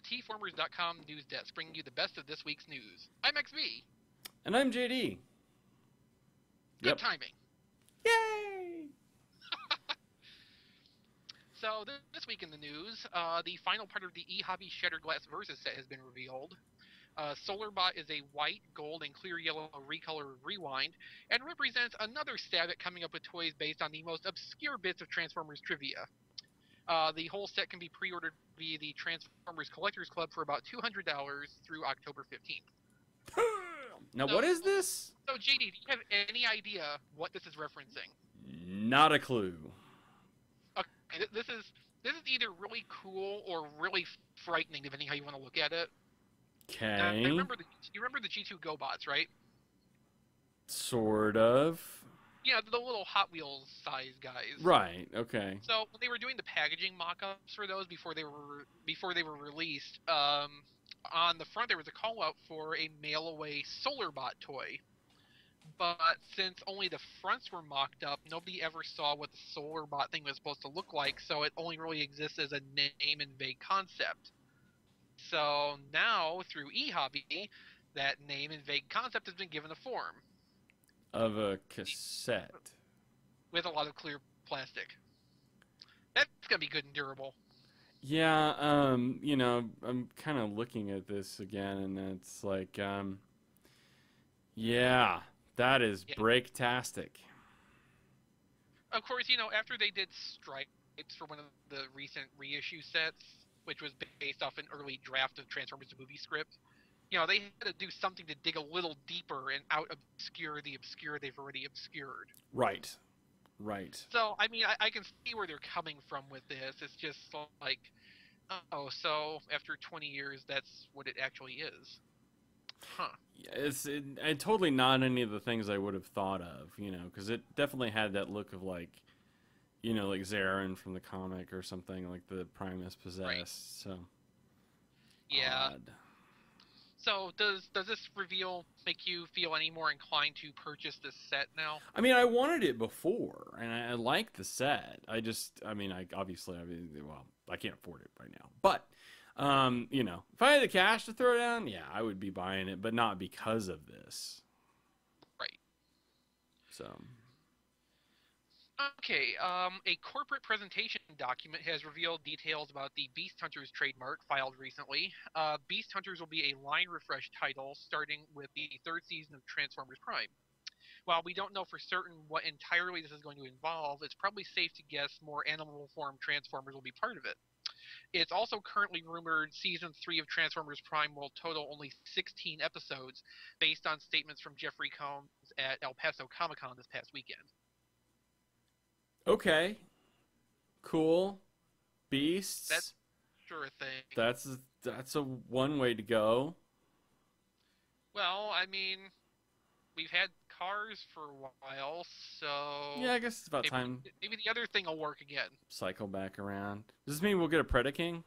Tformers.com news desk, bringing you the best of this week's news. I'm ExVee. And I'm JD. Good timing. Yay! So this week in the news, the final part of the eHobby Shattered Glass Versus set has been revealed. Solarbot is a white, gold, and clear yellow recolor rewind, and represents another stab at coming up with toys based on the most obscure bits of Transformers trivia. The whole set can be pre-ordered via the Transformers Collectors Club for about $200 through October 15th. Now, what is this? So, JD, do you have any idea what this is referencing? Not a clue. Okay, this is either really cool or really frightening, depending how you want to look at it. Okay. You remember the G2 GoBots, right? Sort of. Yeah, the little Hot Wheels size guys. Right. Okay. So when they were doing the packaging mock-ups for those before they were released, on the front there was a call out for a mail-away Solarbot toy. But since only the fronts were mocked up, nobody ever saw what the Solarbot thing was supposed to look like, so it only really exists as a name and vague concept. So now, through eHobby, that name and vague concept has been given a form. Of a cassette. With a lot of clear plastic. That's going to be good and durable. Yeah, you know, I'm kind of looking at this again, and it's like, yeah, that is breaktastic. Of course, you know, after they did Stripes for one of the recent reissue sets, which was based off an early draft of Transformers the movie script, you know, they had to do something to dig a little deeper and out-obscure the obscure they've already obscured. Right. Right. So, I mean, I can see where they're coming from with this. It's just like, oh, so after 20 years, that's what it actually is. Huh. It's totally not any of the things I would have thought of, you know, because it definitely had that look of like, you know, like Zarin from the comic or something, like the Primus possessed. Right. So. Yeah. Odd. So does this reveal make you feel any more inclined to purchase this set now? I mean, I wanted it before, and I liked the set. I mean, well, I can't afford it right now. But, you know, if I had the cash to throw down, yeah, I would be buying it, but not because of this. Right. So. Okay, a corporate presentation document has revealed details about the Beast Hunters trademark filed recently. Beast Hunters will be a line refresh title starting with the third season of Transformers Prime. While we don't know for certain what entirely this is going to involve, it's probably safe to guess more animal form Transformers will be part of it. It's also currently rumored Season 3 of Transformers Prime will total only 16 episodes, based on statements from Jeffrey Combs at El Paso Comic-Con this past weekend. Okay. Cool. Beasts. That's sure a thing. That's a one way to go. Well, I mean, we've had cars for a while, so... Yeah, I guess it's about time. Maybe the other thing will work again. Cycle back around. Does this mean we'll get a Predaking?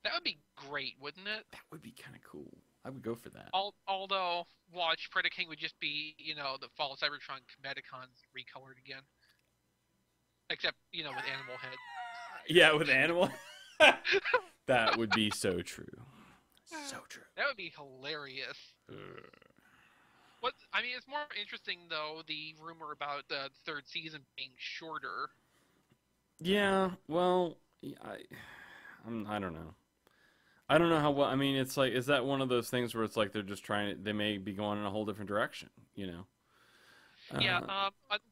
That would be great, wouldn't it? That would be kind of cool. I would go for that. Although, watch, Predaking would just be, you know, the Fall of Cybertron Combaticons recolored again. Except, you know, with animal head. Yeah, with animal. That would be so true. So true. That would be hilarious. I mean, it's more interesting though the rumor about the third season being shorter. Yeah, well, I don't know. I don't know how well. I mean, it's like, is that one of those things where it's like they're just they may be going in a whole different direction, you know? Yeah,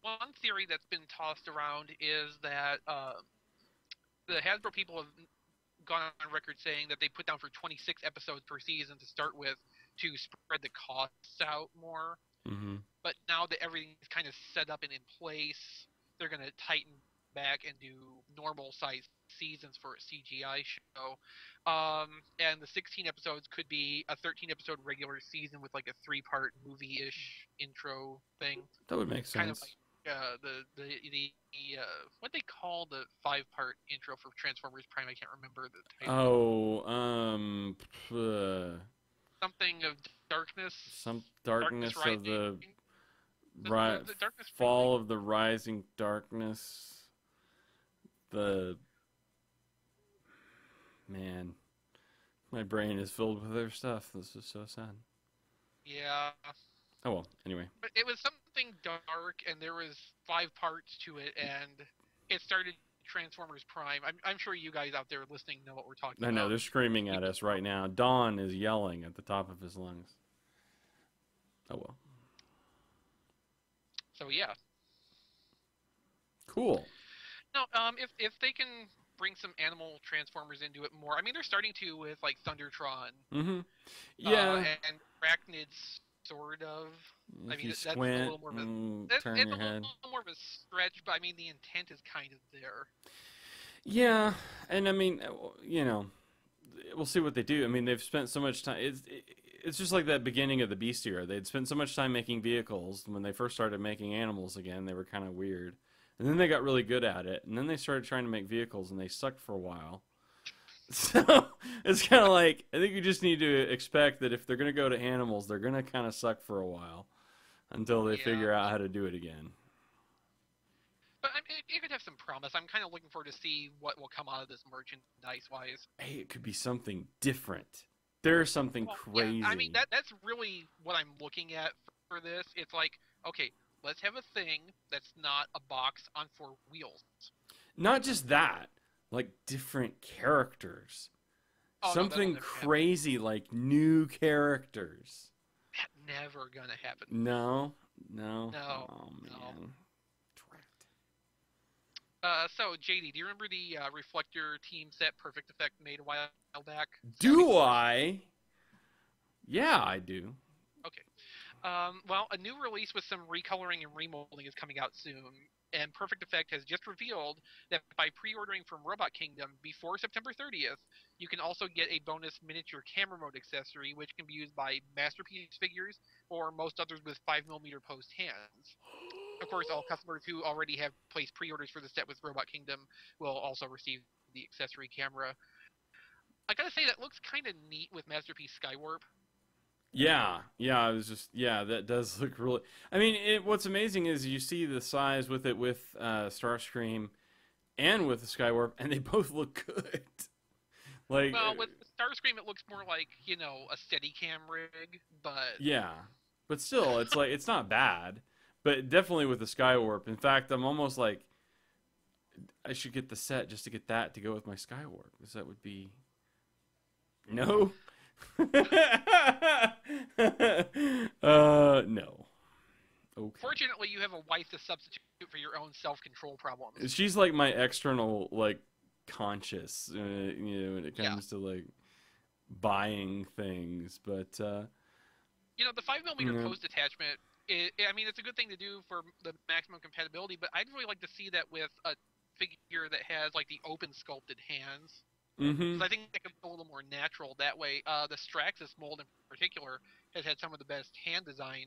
one theory that's been tossed around is that the Hasbro people have gone on record saying that they put down for 26 episodes per season to start with to spread the costs out more. Mm-hmm. But now that everything's kind of set up and in place, they're going to tighten back and do normal size seasons for a CGI show. And the 16 episodes could be a 13 episode regular season with like a 3-part movie-ish intro thing. That would make sense. Kind of like the what they call the 5-part intro for Transformers Prime. I can't remember the title. Something of darkness. Some darkness of the darkness fall of the rising darkness. The man. My brain is filled with other stuff. This is so sad. Yeah. Oh well. Anyway. But it was something dark, and there was 5 parts to it, and it started Transformers Prime. I'm sure you guys out there listening know what we're talking I about. know they're screaming at us right now. Don is yelling at the top of his lungs. Oh well. So yeah. Cool. No, if they can bring some animal Transformers into it more, I mean they're starting to with like Thundertron. Mm-hmm. Yeah. And Arachnids, sort of. If I mean you that's squint, a little more of a turn it's your a head. little more of a stretch, but I mean the intent is kind of there. Yeah, and I mean, you know, we'll see what they do. I mean, they've spent so much time. It's just like that beginning of the Beast era. They'd spent so much time making vehicles. When they first started making animals again, they were kind of weird. And then they got really good at it. And then they started trying to make vehicles, and they sucked for a while. So it's kind of like, I think you just need to expect that if they're going to go to animals, they're going to kind of suck for a while until they figure out how to do it again. But I mean, it could have some promise. I'm kind of looking forward to see what will come out of this merchandise-wise. Hey, it could be something different. There's something crazy. Yeah, I mean, that's really what I'm looking at for this. It's like, okay, let's have a thing that's not a box on 4 wheels. Not just that, like different characters. Oh, something crazy like new characters. That's never gonna happen. No. Oh, man. No. So, JD, do you remember the Reflector team set Perfect Effect made a while back? Do I? Yeah, I do. Okay. Well, a new release with some recoloring and remolding is coming out soon, and Perfect Effect has just revealed that by pre-ordering from Robot Kingdom before September 30th, you can also get a bonus miniature camera mode accessory, which can be used by Masterpiece figures or most others with 5mm post hands. Of course, all customers who already have placed pre-orders for the set with Robot Kingdom will also receive the accessory camera. I gotta say, that looks kind of neat with Masterpiece Skywarp. Yeah, that does look really... I mean, what's amazing is you see the size with it with Starscream and with the Skywarp, and they both look good. Like, well, with Starscream, it looks more like, you know, a Steadicam rig, but... Yeah, but still, it's like, it's not bad. But definitely with the Skywarp. In fact, I'm almost like, I should get the set just to get that to go with my Skywarp, because that would be... No? No. Okay. Fortunately, you have a wife to substitute for your own self-control problems. She's like my external, like, conscious, you know, when it comes to, like, buying things. But, you know, the 5mm post attachment, I mean, it's a good thing to do for the maximum compatibility, but I'd really like to see that with a figure that has, like, the open sculpted hands. Because I think that could be a little more natural that way. The Straxus mold in particular has had some of the best hand design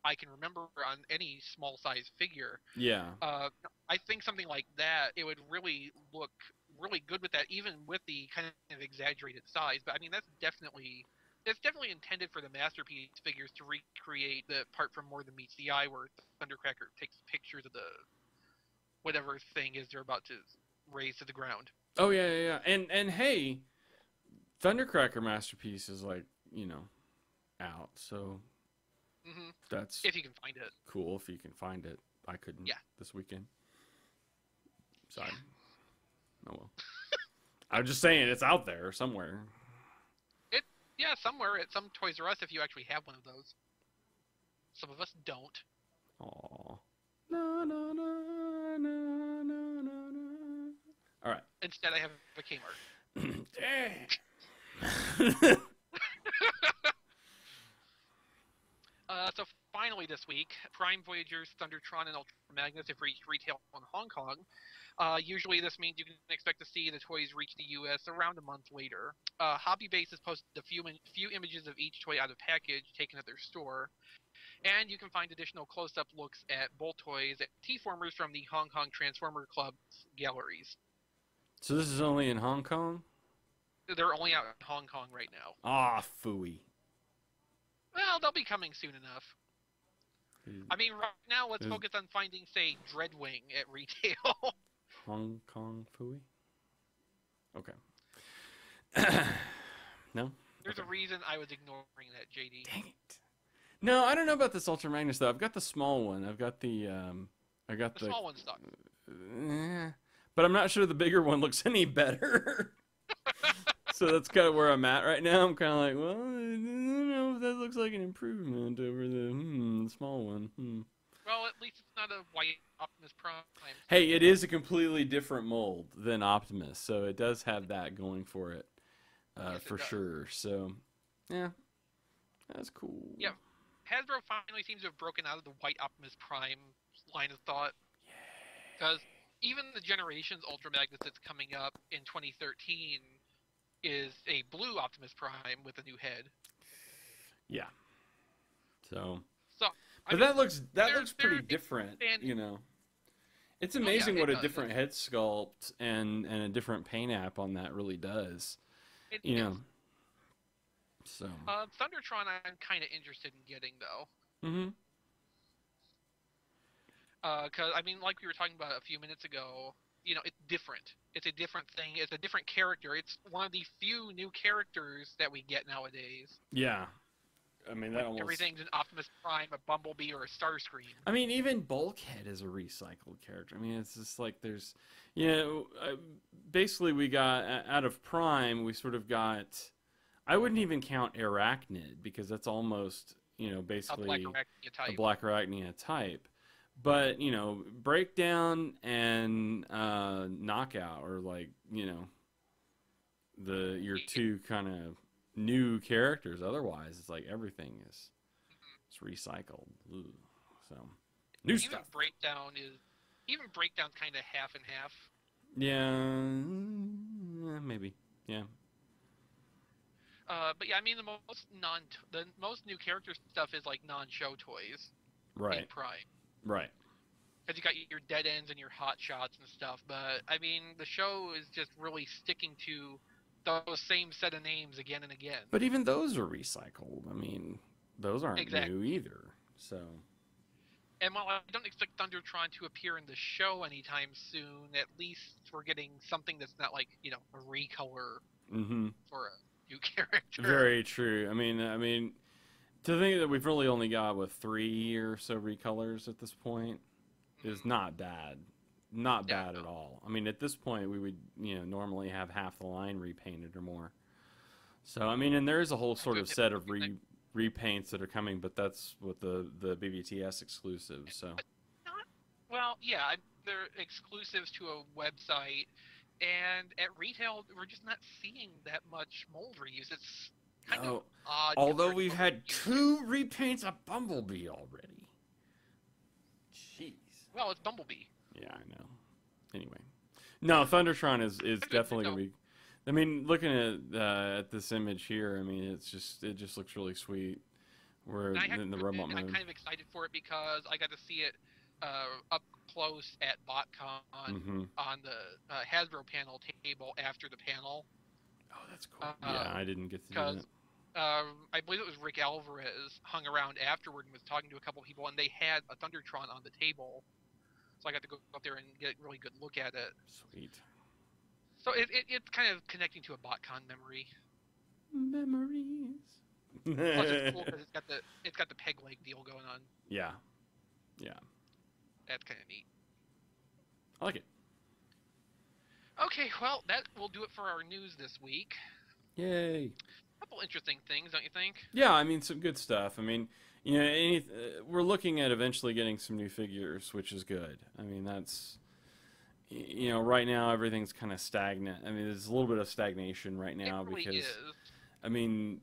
I can remember on any small size figure. Yeah. I think something like that, it would really look really good with that, even with the kind of exaggerated size. But I mean, it's definitely intended for the Masterpiece figures to recreate the part from More Than Meets the Eye, where Thundercracker takes pictures of the whatever thing is they're about to raise to the ground. Oh yeah. And hey, Thundercracker Masterpiece is, like, you know, out, so that's if you can find it. Cool if you can find it. I couldn't this weekend. Sorry. Oh well. I'm just saying it's out there somewhere. Yeah, somewhere at some Toys R Us if you actually have one of those. Some of us don't. Aww. No. All right. Instead, I have a Kmart. So finally this week, Prime Voyagers, Thundertron, and Ultra Magnus have reached retail in Hong Kong. Usually this means you can expect to see the toys reach the U.S. around a month later. Hobby Base has posted a few images of each toy out of package taken at their store. And you can find additional close-up looks at both toys at T-Formers from the Hong Kong Transformer Club's galleries. So this is only in Hong Kong? They're only out in Hong Kong right now. Ah, phooey. Well, they'll be coming soon enough. I mean, right now, let's focus on finding, say, Dreadwing at retail. Hong Kong phooey? Okay. No? There's Okay. a reason I was ignoring that, JD. Dang it. No, I don't know about this Ultra Magnus though. I've got the small one. I've got the The small one sucks. but I'm not sure the bigger one looks any better. So that's kind of where I'm at right now. I'm kind of like, well, I don't know if that looks like an improvement over the small one. Well, at least it's not a white Optimus Prime. Hey, it is a completely different mold than Optimus, so it does have that going for it, Yes, for it does. sure. So, yeah, that's cool. Yeah. Hasbro finally seems to have broken out of the white Optimus Prime line of thought. Because even the Generations Ultra Magnus that's coming up in 2013 is a blue Optimus Prime with a new head. Yeah. So, So, but that looks pretty different, you know. It's amazing what a different head sculpt and a different paint app on that really does. You know. So. Thundertron, I'm kind of interested in getting though. Mm-hmm. Because I mean, like we were talking about a few minutes ago, you know, it's different. It's a different thing. It's a different character. It's one of the few new characters that we get nowadays. Yeah. I mean, that almost... Everything's an Optimus Prime, a Bumblebee, or a Starscream. I mean, even Bulkhead is a recycled character. I mean, it's just like there's... You know, basically we got... Out of Prime, we sort of got... I wouldn't even count Arachnid, because that's almost, you know, basically... A Black Arachnia type. But, you know, Breakdown and Knockout are like, you know... your two kind of... new characters. Otherwise, it's like everything is it's recycled. Ooh. So new stuff. Even Breakdown's kind of half and half. Yeah, maybe. Yeah. But yeah, I mean the most new character stuff is like non-show toys. Right. In Prime. Right. Because you got your Dead Ends and your Hot Shots and stuff. But I mean, the show is just really sticking to those same set of names again and again. But even those are recycled. I mean, those aren't new either. So. And while I don't expect Thundertron to appear in the show anytime soon, at least we're getting something that's not like, you know, a recolor for a new character. Very true. I mean, to think that we've really only got 3 or so recolors at this point is not bad. Not bad at all. I mean, at this point, we would, you know, normally have half the line repainted or more. So, I mean, and there is a whole sort of set of repaints that are coming, but that's with the BBTS exclusive. So. Well, yeah, they're exclusives to a website, and at retail, we're just not seeing that much mold reuse. It's kind of odd. Although we've had 2 repaints of Bumblebee already. Jeez. Well, it's Bumblebee. Yeah, I know. Anyway, no, Thundertron is definitely gonna be. I mean, looking at this image here, I mean, it just looks really sweet. We're in the robot mode. I'm kind of excited for it because I got to see it up close at BotCon on the Hasbro panel table after the panel. Oh, that's cool. Yeah, I didn't get to do that. I believe it was Rick Alvarez hung around afterward and was talking to a couple people, and they had a Thundertron on the table. So I got to go up there and get a really good look at it. Sweet. So it's kind of connecting to a BotCon memory. Memories. Plus it's cool because it's got the peg leg deal going on. Yeah. Yeah. That's kind of neat. I like it. Okay, well, that will do it for our news this week. Yay. A couple interesting things, don't you think? Yeah, I mean, some good stuff. I mean, you know, we're looking at eventually getting some new figures, which is good. I mean, that's, you know, right now everything's kind of stagnant. I mean, there's a little bit of stagnation right now because, I mean,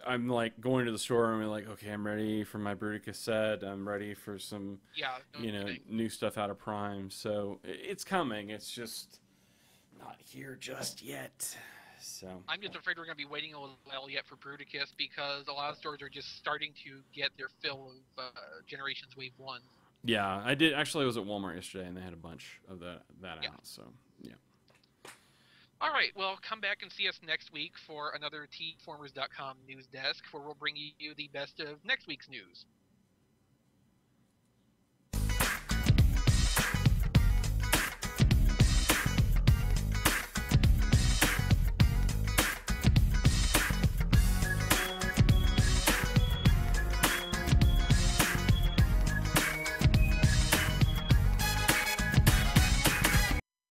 I'm like going to the store and I'm like, okay, I'm ready for my Bruticus set. I'm ready for some, new stuff out of Prime. So it's coming. It's just not here just yet. So I'm just afraid we're going to be waiting a little while yet for Bruticus because a lot of stores are just starting to get their fill of Generations Wave 1. Yeah, I did. Actually, I was at Walmart yesterday and they had a bunch of that out. So, yeah. All right, well, come back and see us next week for another Transformers.com news desk where we'll bring you the best of next week's news.